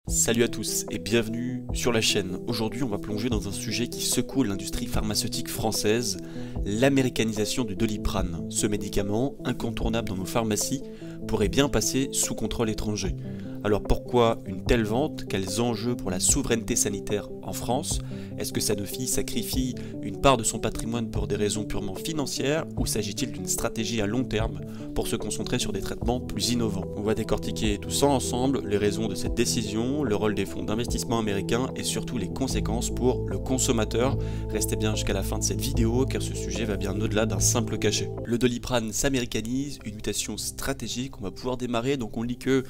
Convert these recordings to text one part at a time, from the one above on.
Salut à tous et bienvenue sur la chaîne. Aujourd'hui on va plonger dans un sujet qui secoue l'industrie pharmaceutique française, l'américanisation du Doliprane. Ce médicament, incontournable dans nos pharmacies, pourrait bien passer sous contrôle étranger. Alors pourquoi une telle vente? Quels enjeux pour la souveraineté sanitaire en France? Est-ce que Sanofi sacrifie une part de son patrimoine pour des raisons purement financières ou s'agit-il d'une stratégie à long terme pour se concentrer sur des traitements plus innovants? On va décortiquer tout ça ensemble, les raisons de cette décision, le rôle des fonds d'investissement américains et surtout les conséquences pour le consommateur. Restez bien jusqu'à la fin de cette vidéo car ce sujet va bien au-delà d'un simple cachet. Le Doliprane s'américanise, une mutation stratégique, on va pouvoir démarrer, donc on lit que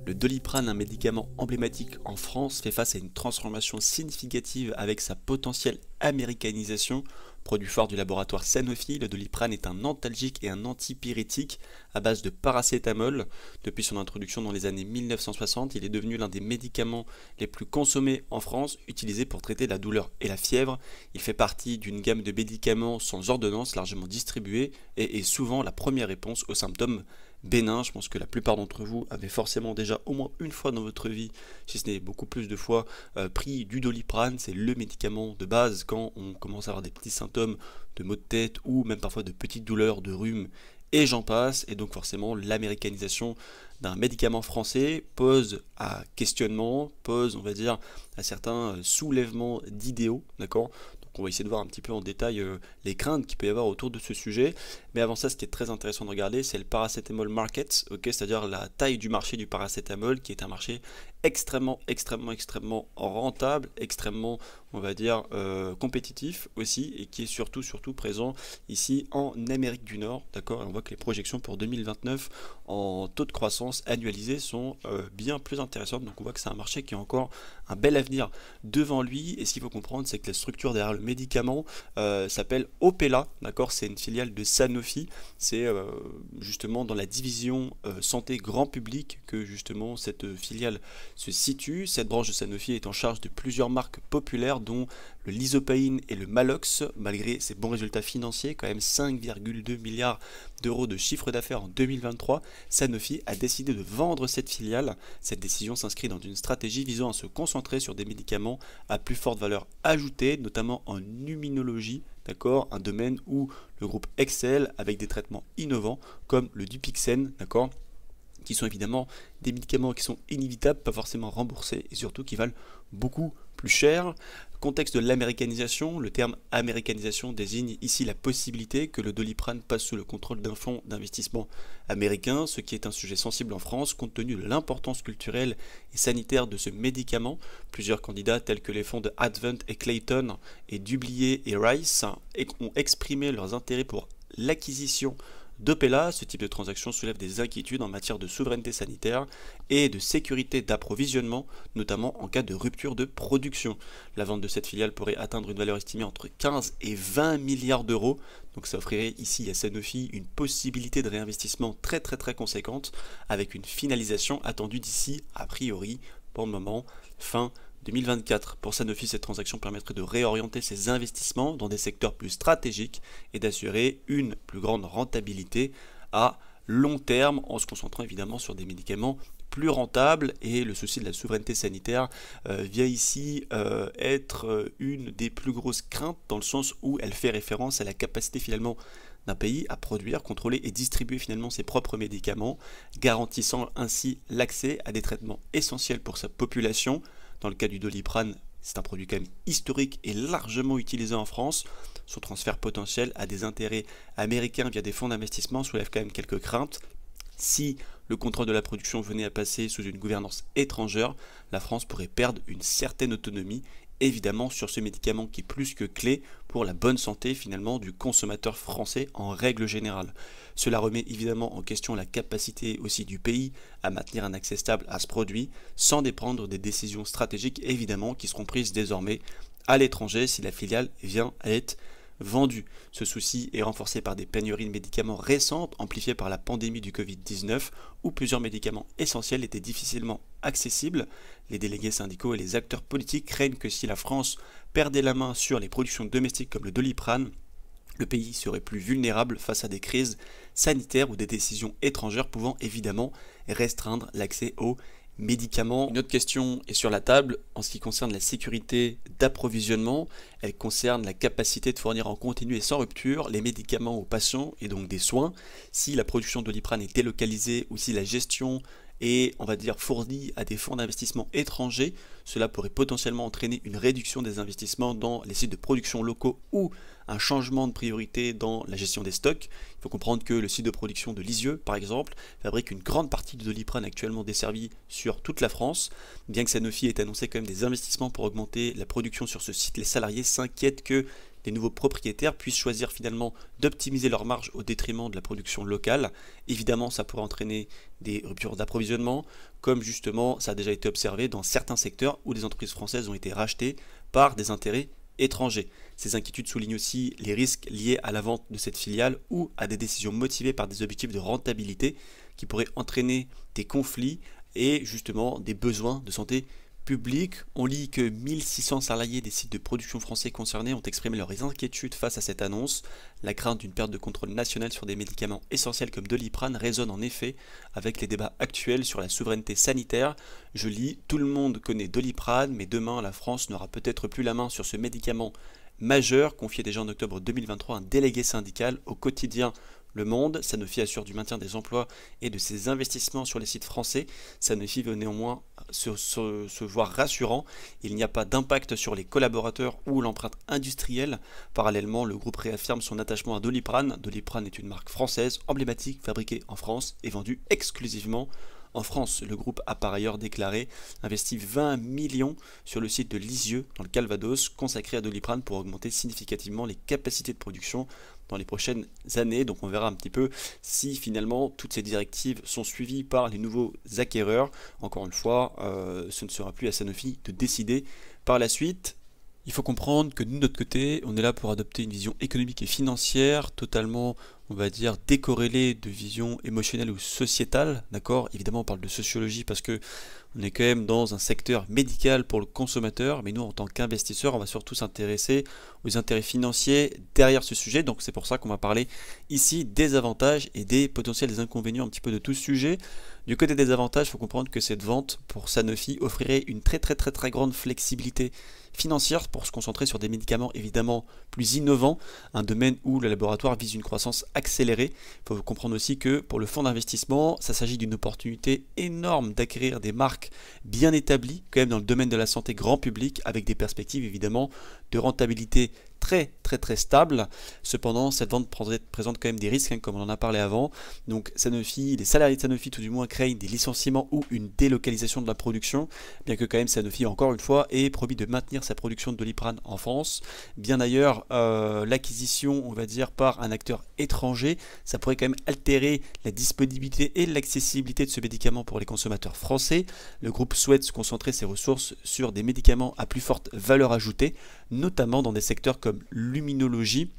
le Doliprane, un médicament emblématique en France, fait face à une transformation significative avec sa potentielle américanisation. Produit phare du laboratoire Sanofi, le Doliprane est un antalgique et un antipyrétique à base de paracétamol. Depuis son introduction dans les années 1960, il est devenu l'un des médicaments les plus consommés en France, utilisé pour traiter la douleur et la fièvre. Il fait partie d'une gamme de médicaments sans ordonnance largement distribués et est souvent la première réponse aux symptômes bénin. Je pense que la plupart d'entre vous avaient forcément déjà au moins une fois dans votre vie, si ce n'est beaucoup plus de fois, pris du Doliprane. C'est le médicament de base quand on commence à avoir des petits symptômes de maux de tête ou même parfois de petites douleurs, de rhume et j'en passe. Et donc forcément l'américanisation d'un médicament français pose à questionnement, pose on va dire à certains soulèvements d'idéaux, d'accord? On va essayer de voir un petit peu en détail les craintes qu'il peut y avoir autour de ce sujet. Mais avant ça, ce qui est très intéressant de regarder, c'est le paracétamol market, c'est-à-dire la taille du marché du paracétamol, qui est un marché extrêmement rentable, extrêmement, on va dire, compétitif aussi, et qui est surtout présent ici en Amérique du Nord, d'accord? On voit que les projections pour 2029 en taux de croissance annualisé sont bien plus intéressantes, donc on voit que c'est un marché qui a encore un bel avenir devant lui. Et ce qu'il faut comprendre, c'est que la structure derrière le médicament s'appelle Opella, d'accord? C'est une filiale de Sanofi. C'est justement dans la division santé grand public que justement cette filiale se situe. Cette branche de Sanofi est en charge de plusieurs marques populaires dont le Lysopaïne et le Malox. Malgré ses bons résultats financiers, quand même 5,2 milliards d'euros de chiffre d'affaires en 2023, Sanofi a décidé de vendre cette filiale. Cette décision s'inscrit dans une stratégie visant à se concentrer sur des médicaments à plus forte valeur ajoutée, notamment en immunologie, d'accord, un domaine où le groupe excelle avec des traitements innovants comme le Dupixent, d'accord, qui sont évidemment des médicaments qui sont inévitables, pas forcément remboursés et surtout qui valent beaucoup plus cher. Contexte de l'américanisation, le terme américanisation désigne ici la possibilité que le Doliprane passe sous le contrôle d'un fonds d'investissement américain, ce qui est un sujet sensible en France compte tenu de l'importance culturelle et sanitaire de ce médicament. Plusieurs candidats tels que les fonds de Advent et Clayton et Dublier et Rice ont exprimé leurs intérêts pour l'acquisition d'Opella. Ce type de transaction soulève des inquiétudes en matière de souveraineté sanitaire et de sécurité d'approvisionnement, notamment en cas de rupture de production. La vente de cette filiale pourrait atteindre une valeur estimée entre 15 et 20 milliards d'euros. Donc ça offrirait ici à Sanofi une possibilité de réinvestissement très conséquente avec une finalisation attendue d'ici, a priori, pour le moment, fin 2024. Pour Sanofi, cette transaction permettrait de réorienter ses investissements dans des secteurs plus stratégiques et d'assurer une plus grande rentabilité à long terme en se concentrant évidemment sur des médicaments plus rentables. Et le souci de la souveraineté sanitaire vient ici être une des plus grosses craintes dans le sens où elle fait référence à la capacité finalement d'un pays à produire, contrôler et distribuer finalement ses propres médicaments, garantissant ainsi l'accès à des traitements essentiels pour sa population. Dans le cas du Doliprane, c'est un produit quand même historique et largement utilisé en France. Son transfert potentiel à des intérêts américains via des fonds d'investissement soulève quand même quelques craintes. Si le contrôle de la production venait à passer sous une gouvernance étrangère, la France pourrait perdre une certaine autonomie, évidemment sur ce médicament qui est plus que clé pour la bonne santé finalement du consommateur français en règle générale. Cela remet évidemment en question la capacité aussi du pays à maintenir un accès stable à ce produit sans dépendre des décisions stratégiques évidemment qui seront prises désormais à l'étranger si la filiale vient à être vendue. Ce souci est renforcé par des pénuries de médicaments récentes amplifiées par la pandémie du Covid-19 où plusieurs médicaments essentiels étaient difficilement accessibles. Les délégués syndicaux et les acteurs politiques craignent que si la France perdait la main sur les productions domestiques comme le Doliprane, le pays serait plus vulnérable face à des crises sanitaires ou des décisions étrangères pouvant évidemment restreindre l'accès aux médicaments. Une autre question est sur la table en ce qui concerne la sécurité d'approvisionnement. Elle concerne la capacité de fournir en continu et sans rupture les médicaments aux patients et donc des soins. Si la production de Doliprane est délocalisée ou si la gestion est, on va dire, fournie à des fonds d'investissement étrangers, cela pourrait potentiellement entraîner une réduction des investissements dans les sites de production locaux ou un changement de priorité dans la gestion des stocks. Il faut comprendre que le site de production de Lisieux, par exemple, fabrique une grande partie de Doliprane actuellement desservie sur toute la France. Bien que Sanofi ait annoncé quand même des investissements pour augmenter la production sur ce site, les salariés s'inquiètent que les nouveaux propriétaires puissent choisir finalement d'optimiser leur marge au détriment de la production locale. Évidemment, ça pourrait entraîner des ruptures d'approvisionnement, comme justement ça a déjà été observé dans certains secteurs où des entreprises françaises ont été rachetées par des intérêts étrangers. Ces inquiétudes soulignent aussi les risques liés à la vente de cette filiale ou à des décisions motivées par des objectifs de rentabilité qui pourraient entraîner des conflits et justement des besoins de santé public. On lit que 1600 salariés des sites de production français concernés ont exprimé leurs inquiétudes face à cette annonce. La crainte d'une perte de contrôle national sur des médicaments essentiels comme Doliprane résonne en effet avec les débats actuels sur la souveraineté sanitaire. Je lis, tout le monde connaît Doliprane, mais demain la France n'aura peut-être plus la main sur ce médicament majeur, confié déjà en octobre 2023 à un délégué syndical au quotidien Le Monde. Sanofi assure du maintien des emplois et de ses investissements sur les sites français. Sanofi veut néanmoins se voir rassurant. Il n'y a pas d'impact sur les collaborateurs ou l'empreinte industrielle. Parallèlement, le groupe réaffirme son attachement à Doliprane. Doliprane est une marque française emblématique, fabriquée en France et vendue exclusivement en France. Le groupe a par ailleurs déclaré investir 20 millions sur le site de Lisieux dans le Calvados consacré à Doliprane pour augmenter significativement les capacités de production dans les prochaines années. Donc on verra un petit peu si finalement toutes ces directives sont suivies par les nouveaux acquéreurs. Encore une fois, ce ne sera plus à Sanofi de décider par la suite. Il faut comprendre que nous, de notre côté, on est là pour adopter une vision économique et financière totalement, on va dire, décorrélée de vision émotionnelle ou sociétale, d'accord? Évidemment, on parle de sociologie parce que on est quand même dans un secteur médical pour le consommateur, mais nous, en tant qu'investisseurs, on va surtout s'intéresser aux intérêts financiers derrière ce sujet. Donc c'est pour ça qu'on va parler ici des avantages et des potentiels inconvénients un petit peu de tout ce sujet. Du côté des avantages, il faut comprendre que cette vente pour Sanofi offrirait une très grande flexibilité financière pour se concentrer sur des médicaments évidemment plus innovants, un domaine où le laboratoire vise une croissance accélérée. Il faut comprendre aussi que pour le fonds d'investissement, ça s'agit d'une opportunité énorme d'acquérir des marques bien établies, quand même dans le domaine de la santé grand public, avec des perspectives évidemment de rentabilité très stable. Cependant, cette vente présente quand même des risques, hein, comme on en a parlé avant. Donc Sanofi, les salariés de Sanofi tout du moins craignent des licenciements ou une délocalisation de la production, bien que quand même Sanofi, encore une fois, ait promis de maintenir sa production de Doliprane en France. Bien ailleurs, l'acquisition, on va dire, par un acteur étranger, ça pourrait quand même altérer la disponibilité et l'accessibilité de ce médicament pour les consommateurs français. Le groupe souhaite se concentrer ses ressources sur des médicaments à plus forte valeur ajoutée, notamment dans des secteurs comme l'immunologie,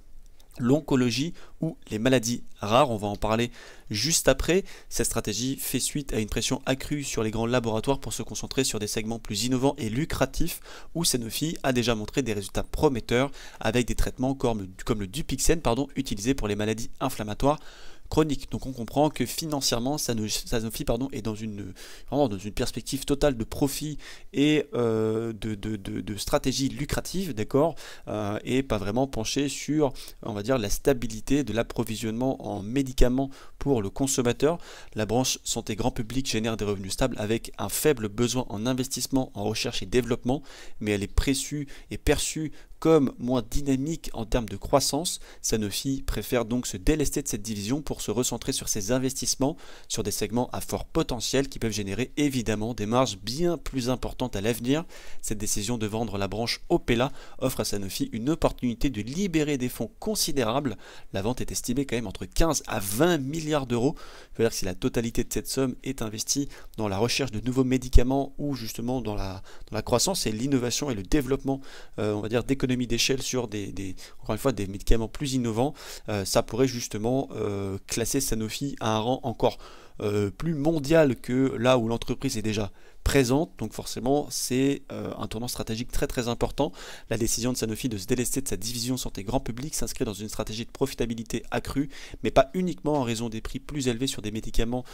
l'oncologie ou les maladies rares. On va en parler juste après. Cette stratégie fait suite à une pression accrue sur les grands laboratoires pour se concentrer sur des segments plus innovants et lucratifs où Sanofi a déjà montré des résultats prometteurs avec des traitements comme le Dupixent utilisé pour les maladies inflammatoires chronique. Donc on comprend que financièrement Sanofi est dans une perspective totale de profit et de stratégie lucrative, d'accord, et pas vraiment penché sur, on va dire, la stabilité de l'approvisionnement en médicaments pour le consommateur. La branche santé grand public génère des revenus stables avec un faible besoin en investissement en recherche et développement, mais elle est perçue comme moins dynamique en termes de croissance. Sanofi préfère donc se délester de cette division pour se recentrer sur ses investissements sur des segments à fort potentiel qui peuvent générer évidemment des marges bien plus importantes à l'avenir. Cette décision de vendre la branche Opella offre à Sanofi une opportunité de libérer des fonds considérables. La vente est estimée quand même entre 15 à 20 milliards d'euros. Il faut dire que si la totalité de cette somme est investie dans la recherche de nouveaux médicaments ou justement dans la croissance et l'innovation et le développement, on va dire, d'économie d'échelle sur encore une fois des médicaments plus innovants, ça pourrait justement classer Sanofi à un rang encore plus mondial que là où l'entreprise est déjà présente, donc forcément c'est un tournant stratégique très très important. La décision de Sanofi de se délester de sa division santé grand public s'inscrit dans une stratégie de profitabilité accrue, mais pas uniquement en raison des prix plus élevés sur des médicaments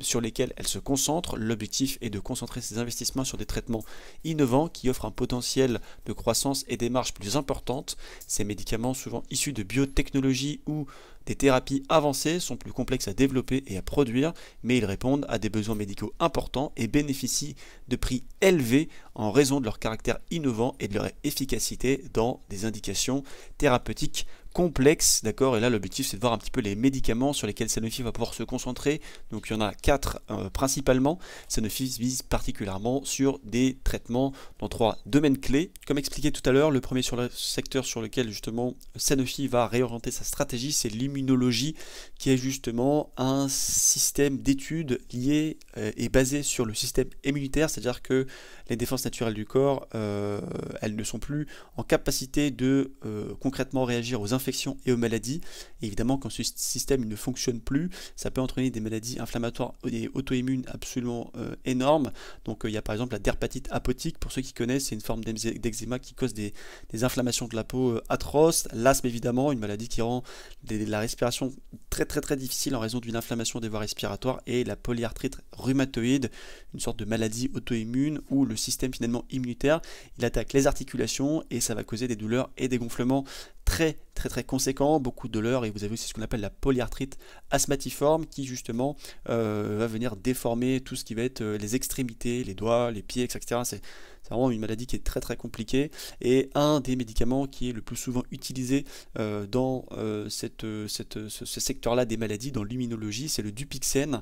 sur lesquels elle se concentre. L'objectif est de concentrer ses investissements sur des traitements innovants qui offrent un potentiel de croissance et des marges plus importantes. Ces médicaments, souvent issus de biotechnologie ou des thérapies avancées, sont plus complexes à développer et à produire, mais ils répondent à des besoins médicaux importants et bénéficient de prix élevés en raison de leur caractère innovant et de leur efficacité dans des indications thérapeutiques complexes, d'accord. Et là l'objectif c'est de voir un petit peu les médicaments sur lesquels Sanofi va pouvoir se concentrer. Donc il y en a 4 principalement. Sanofi vise particulièrement sur des traitements dans 3 domaines clés. Comme expliqué tout à l'heure, le premier sur le secteur sur lequel justement Sanofi va réorienter sa stratégie, c'est l'immunologie, qui est justement un système d'études lié et basé sur le système immunitaire, c'est-à-dire que les défenses naturelles du corps, elles ne sont plus en capacité de concrètement réagir aux infections et aux maladies. Et évidemment, quand ce système ne fonctionne plus, ça peut entraîner des maladies inflammatoires et auto-immunes absolument énormes. Donc il y a par exemple la dermatite apotique, pour ceux qui connaissent, c'est une forme d'eczéma qui cause des inflammations de la peau atroces. L'asthme évidemment, une maladie qui rend la respiration très difficile en raison d'une inflammation des voies respiratoires, et la polyarthrite rhumatoïde, une sorte de maladie auto-immune où le système finalement immunitaire, il attaque les articulations et ça va causer des douleurs et des gonflements très conséquents, beaucoup de douleurs, et vous avez aussi ce qu'on appelle la polyarthrite asthmatiforme qui justement va venir déformer tout ce qui va être les extrémités, les doigts, les pieds, etc. C'est vraiment une maladie qui est très compliquée, et un des médicaments qui est le plus souvent utilisé dans ce secteur-là des maladies, dans l'immunologie, c'est le Dupixent,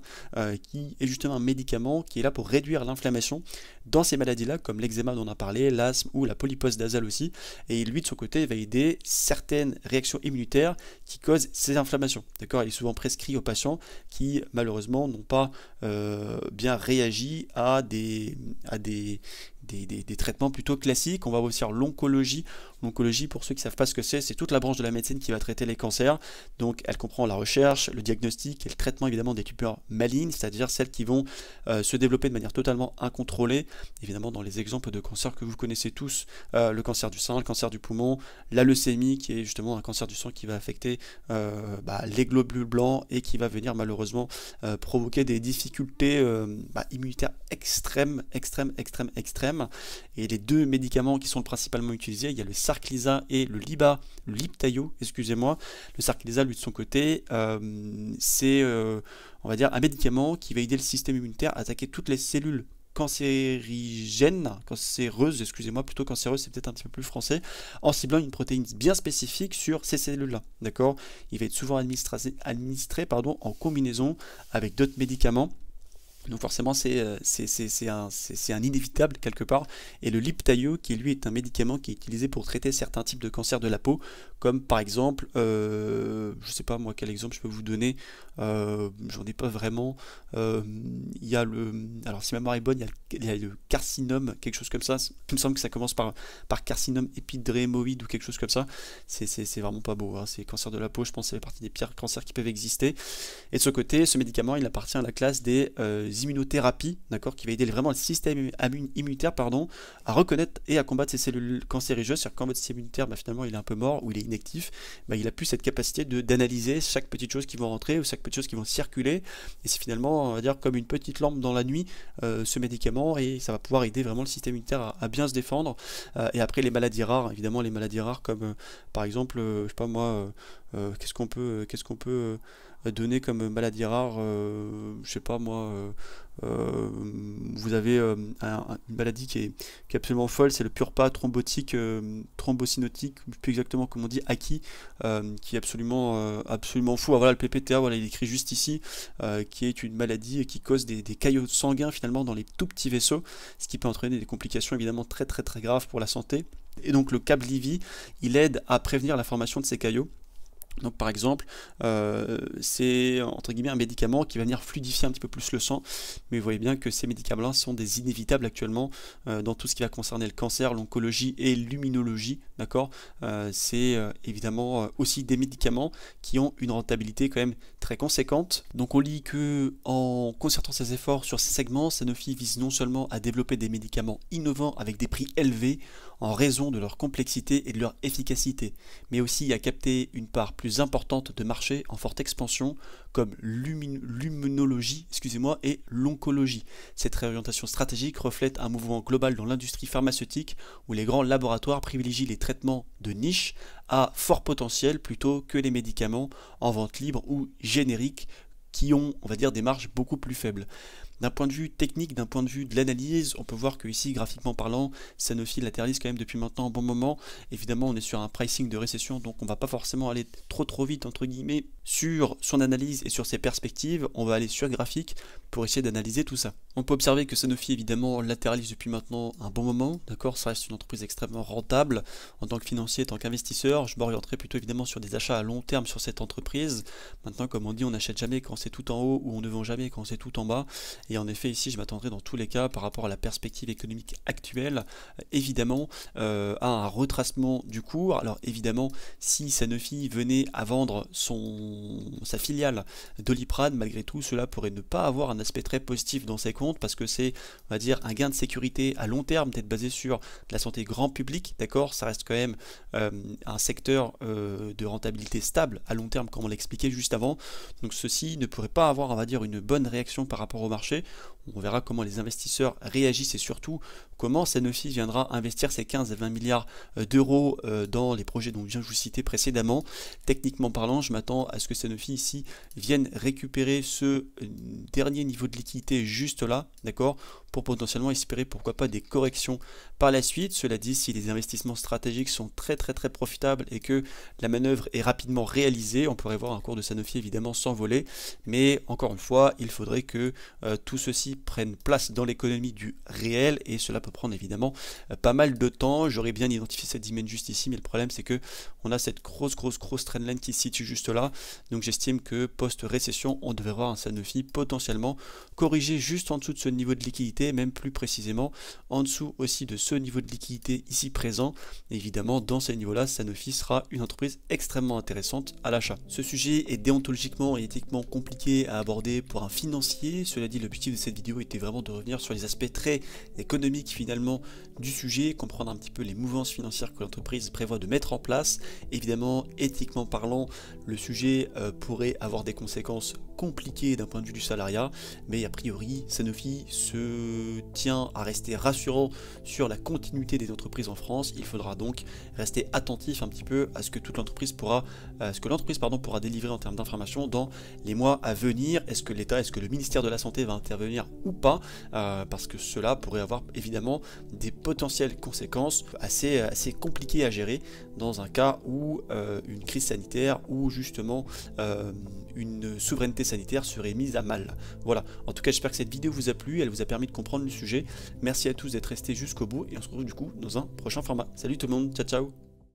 qui est justement un médicament qui est là pour réduire l'inflammation dans ces maladies-là, comme l'eczéma dont on a parlé, l'asthme ou la polypose nasale aussi, et lui de son côté va aider certaines réactions immunitaires qui causent ces inflammations. D'accord, il est souvent prescrit aux patients qui malheureusement n'ont pas bien réagi à des traitements plutôt classiques. On va aussi voir l'oncologie. L'oncologie, pour ceux qui ne savent pas ce que c'est toute la branche de la médecine qui va traiter les cancers. Donc elle comprend la recherche, le diagnostic et le traitement évidemment des tumeurs malignes, c'est-à-dire celles qui vont se développer de manière totalement incontrôlée. Évidemment dans les exemples de cancers que vous connaissez tous, le cancer du sein, le cancer du poumon, la leucémie qui est justement un cancer du sang qui va affecter les globules blancs et qui va venir malheureusement provoquer des difficultés immunitaires extrêmes. Et les deux médicaments qui sont principalement utilisés, il y a le Sarclisa et le Libtayo, excusez-moi. Le Sarclisa, lui de son côté, c'est on va dire un médicament qui va aider le système immunitaire à attaquer toutes les cellules cancéreuses, excusez-moi, plutôt cancéreuses, c'est peut-être un petit peu plus français, en ciblant une protéine bien spécifique sur ces cellules-là, d'accord. Il va être souvent administré en combinaison avec d'autres médicaments. Donc forcément c'est un inévitable quelque part. Et le Libtayo qui lui est un médicament qui est utilisé pour traiter certains types de cancers de la peau, comme par exemple, je sais pas moi quel exemple je peux vous donner, j'en ai pas vraiment, il y a alors si ma mémoire est bonne, il y a le carcinome, quelque chose comme ça, il me semble que ça commence par carcinome épidermoïde ou quelque chose comme ça, c'est vraiment pas beau, hein. C'est cancer de la peau, je pense que ça fait partie des pires cancers qui peuvent exister. Et de ce côté, ce médicament il appartient à la classe des immunothérapies, d'accord, qui va aider vraiment le système immunitaire à reconnaître et à combattre ces cellules cancérigeuses. C'est-à-dire quand votre système immunitaire finalement il est un peu mort ou il est inactif, il a plus cette capacité d'analyser chaque petite chose qui va rentrer ou chaque petite chose qui va circuler, et c'est finalement on va dire comme une petite lampe dans la nuit ce médicament, et ça va pouvoir aider vraiment le système immunitaire à bien se défendre. Et après les maladies rares, évidemment les maladies rares comme par exemple je sais pas moi, qu'est-ce qu'on peut donner comme maladie rare, je sais pas moi, vous avez une maladie qui est absolument folle, c'est le purpa thrombotique, thrombocinotique, plus exactement comme on dit, acquis, qui est absolument fou. Ah, voilà le PPTA, voilà, il écrit juste ici, qui est une maladie qui cause des caillots sanguins finalement dans les tout petits vaisseaux, ce qui peut entraîner des complications évidemment très graves pour la santé. Et donc le Cablivi, il aide à prévenir la formation de ces caillots. Donc par exemple, c'est entre guillemets un médicament qui va venir fluidifier un petit peu plus le sang, mais vous voyez bien que ces médicaments-là sont des inévitables actuellement dans tout ce qui va concerner le cancer, l'oncologie et l'immunologie, d'accord. C'est évidemment aussi des médicaments qui ont une rentabilité quand même très conséquente. Donc on lit que en concertant ses efforts sur ces segments, Sanofi vise non seulement à développer des médicaments innovants avec des prix élevés en raison de leur complexité et de leur efficacité, mais aussi à capter une part plus importante de marchés en forte expansion comme l'immunologie, et l'oncologie. Cette réorientation stratégique reflète un mouvement global dans l'industrie pharmaceutique où les grands laboratoires privilégient les traitements de niche à fort potentiel plutôt que les médicaments en vente libre ou génériques qui ont, on va dire, des marges beaucoup plus faibles. D'un point de vue technique, d'un point de vue de l'analyse, on peut voir que ici, graphiquement parlant, Sanofi latéralise quand même depuis maintenant un bon moment. Évidemment, on est sur un pricing de récession, donc on ne va pas forcément aller trop vite, entre guillemets, sur son analyse et sur ses perspectives. On va aller sur graphique pour essayer d'analyser tout ça. On peut observer que Sanofi, évidemment, latéralise depuis maintenant un bon moment, d'accord. Ça reste une entreprise extrêmement rentable. En tant que financier, en tant qu'investisseur, je m'orienterai plutôt évidemment sur des achats à long terme sur cette entreprise. Maintenant, comme on dit, on n'achète jamais quand c'est tout en haut ou on ne vend jamais quand c'est tout en bas. Et en effet, ici, je m'attendrai dans tous les cas, par rapport à la perspective économique actuelle, évidemment, à un retracement du cours. Alors évidemment, si Sanofi venait à vendre sa filiale Doliprane, malgré tout, cela pourrait ne pas avoir un aspect très positif dans ses comptes, parce que c'est, on va dire, un gain de sécurité à long terme, peut-être basé sur de la santé grand public, d'accord. Ça reste quand même un secteur de rentabilité stable à long terme, comme on l'expliquait juste avant. Donc ceci ne pourrait pas avoir, on va dire, une bonne réaction par rapport au marché. On verra comment les investisseurs réagissent et surtout comment Sanofi viendra investir ses 15 à 20 milliards d'euros dans les projets dont je viens de vous citer précédemment. Techniquement parlant, je m'attends à ce que Sanofi ici vienne récupérer ce dernier niveau de liquidité juste là, d'accord, pour potentiellement espérer pourquoi pas des corrections par la suite. Cela dit, si les investissements stratégiques sont très profitables et que la manœuvre est rapidement réalisée, on pourrait voir un cours de Sanofi évidemment s'envoler, mais encore une fois, il faudrait que tout ceci prenne place dans l'économie du réel et cela peut prendre évidemment pas mal de temps. J'aurais bien identifié cette dimension juste ici, mais le problème c'est que on a cette grosse trendline qui se situe juste là, donc j'estime que post-récession, on devrait voir un Sanofi potentiellement corriger juste en dessous de ce niveau de liquidité, même plus précisément en dessous aussi de ce niveau de liquidité ici présent. Évidemment, dans ces niveaux-là, Sanofi sera une entreprise extrêmement intéressante à l'achat. Ce sujet est déontologiquement et éthiquement compliqué à aborder pour un financier. Cela dit, l'objectif de cette vidéo était vraiment de revenir sur les aspects très économiques finalement du sujet, comprendre un petit peu les mouvances financières que l'entreprise prévoit de mettre en place. Évidemment, éthiquement parlant, le sujet pourrait avoir des conséquences compliquées d'un point de vue du salariat, mais a priori, Sanofi se tient à rester rassurant sur la continuité des entreprises en France. Il faudra donc rester attentif un petit peu à ce que l'entreprise pourra délivrer en termes d'informations dans les mois à venir. Est-ce que l'État, est-ce que le ministère de la Santé va intervenir ou pas, parce que cela pourrait avoir évidemment des potentielles conséquences assez compliquées à gérer dans un cas où une crise sanitaire ou justement une souveraineté sanitaire serait mise à mal. Voilà, en tout cas j'espère que cette vidéo vous a plu, elle vous a permis de comprendre le sujet. Merci à tous d'être restés jusqu'au bout et on se retrouve du coup dans un prochain format. Salut tout le monde, ciao ciao.